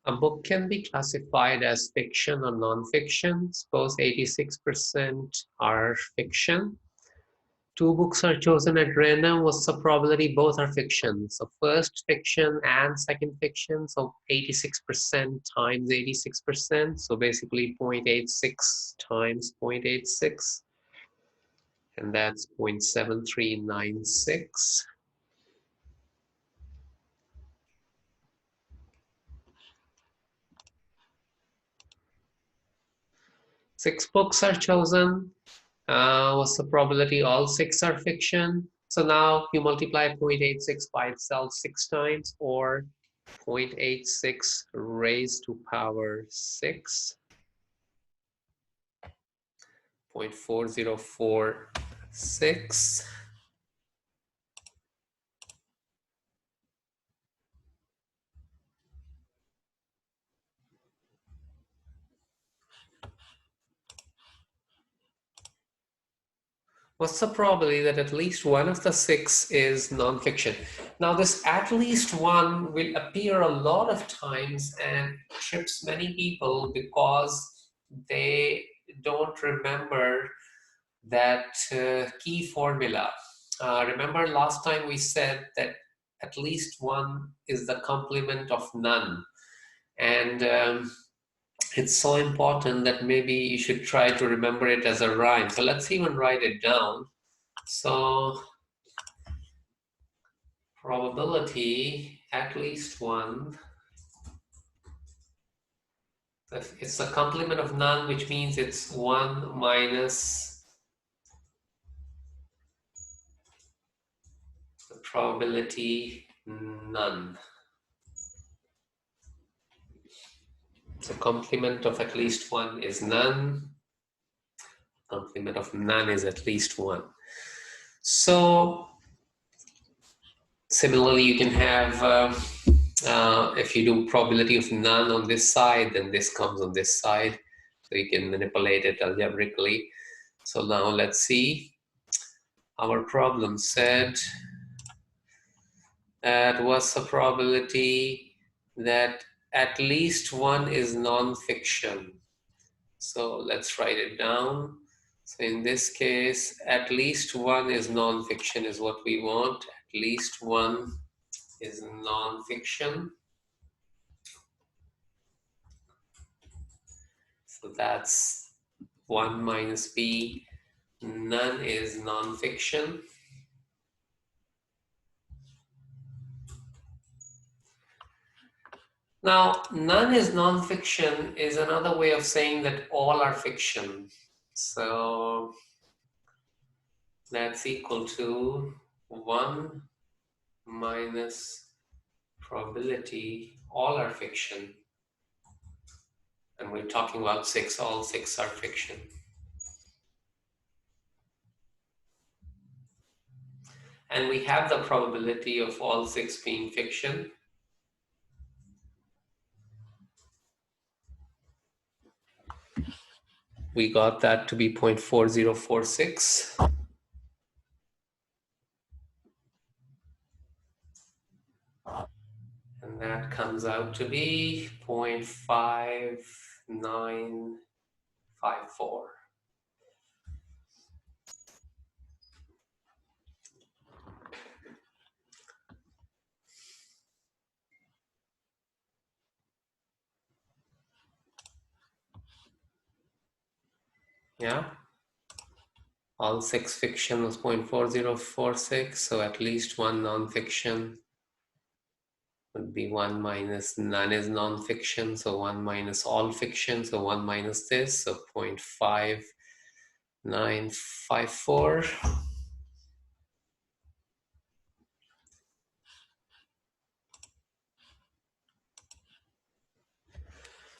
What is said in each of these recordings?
A book can be classified as fiction or non-fiction. Suppose 86% are fiction. Two books are chosen at random. What's the probability both are fiction? So first fiction and second fiction. So 86% times 86%. So basically 0.86 times 0.86. And that's 0.7396. Six books are chosen. What's the probability all six are fiction? So now you multiply 0.86 by itself 6 times, or 0.86 raised to power 6, 0.4046. What's the probability that at least one of the six is nonfiction? Now, this at least one will appear a lot of times and trips many people because they don't remember that key formula. Remember last time we said that at least one is the complement of none. And it's so important that maybe you should try to remember it as a rhyme. So let's even write it down. So probability at least one, it's the complement of none, which means it's 1 minus the probability none. So complement of at least one is none. Complement of none is at least one. So similarly, you can have, if you do probability of none on this side, then this comes on this side. So you can manipulate it algebraically. So now let's see. Our problem said that what's the probability that at least one is non-fiction. So let's write it down. So in this case, at least one is non-fiction is what we want. At least one is non-fiction. So that's 1 minus b. None is non-fiction. Now, none is non-fiction is another way of saying that all are fiction. So that's equal to 1 minus probability, all are fiction. And we're talking about six, all six are fiction. And we have the probability of all six being fiction. We got that to be 0.4046. And that comes out to be 0.5954. Yeah. All six fiction was 0.4046, so at least one non-fiction would be 1 minus none is non-fiction, so 1 minus all fiction, so 1 minus this, so 0.5954.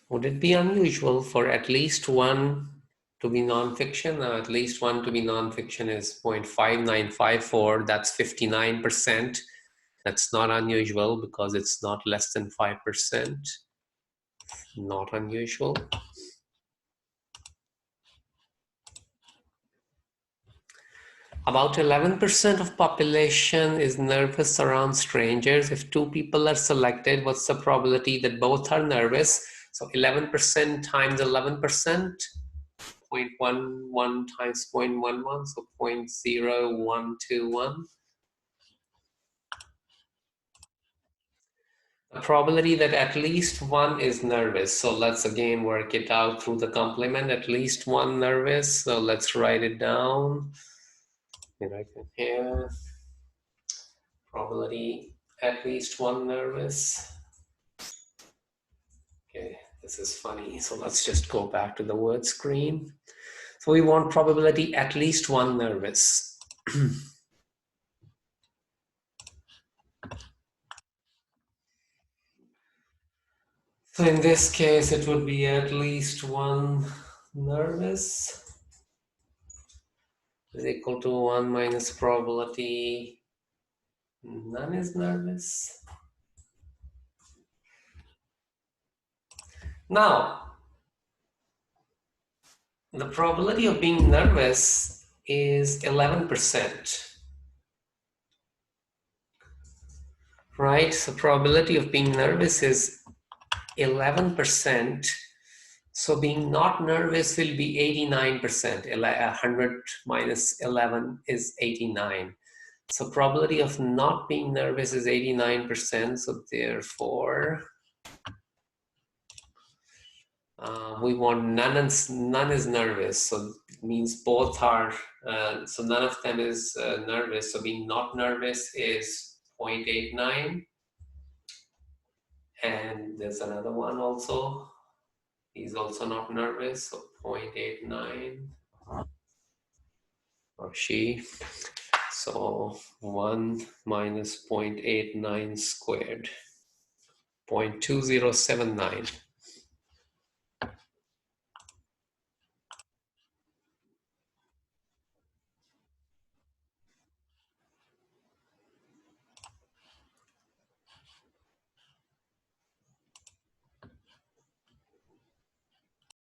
Would it be unusual for at least one to be non-fiction? Now, at least one to be non-fiction is 0.5954, that's 59%. That's not unusual because it's not less than 5%. Not unusual. About 11% of population is nervous around strangers. If two people are selected, what's the probability that both are nervous? So 11% times 11%, 0.11 times 0.11, so 0.0121. The probability that at least one is nervous. So let's again work it out through the complement. At least one nervous. So let's write it down. Right here. Probability at least one nervous. Okay, this is funny. So let's just go back to the word screen. So we want probability at least one nervous. So in this case, it would be at least one nervous is equal to 1 minus probability none is nervous. Now, the probability of being nervous is 11%. Right? So probability of being nervous is 11%. So being not nervous will be 89%. 100 minus 11 is 89. So probability of not being nervous is 89%. So therefore, we want none is nervous. So it means both are, so none of them is nervous. So being not nervous is 0.89. And there's another one also. He's also not nervous, so 0.89. Or she. So 1 minus 0.89 squared, 0.2079.